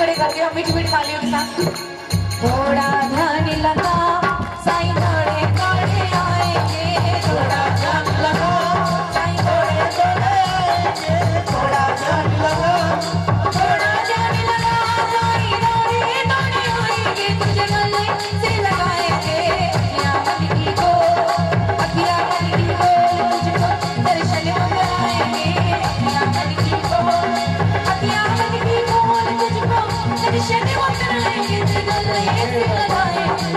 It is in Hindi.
खड़े करके हम मीठी मीठी तालियों के साथ थोड़ा ध्यान लगा साईं थोड़े थोड़े आएंगे थोड़ा ध्यान लगा साईं थोड़े थोड़े आएंगे थोड़ा ध्यान लगा थोड़ा ध्यान लगा साईं थोड़े थोड़े आएंगे तुझे गले से लगाएंगे अखियां बंद की को तुझको दर्शन हम कराएंगे अखियां बंद की को तुझको दर्शन हम कराएंगे गले से लगाएंगे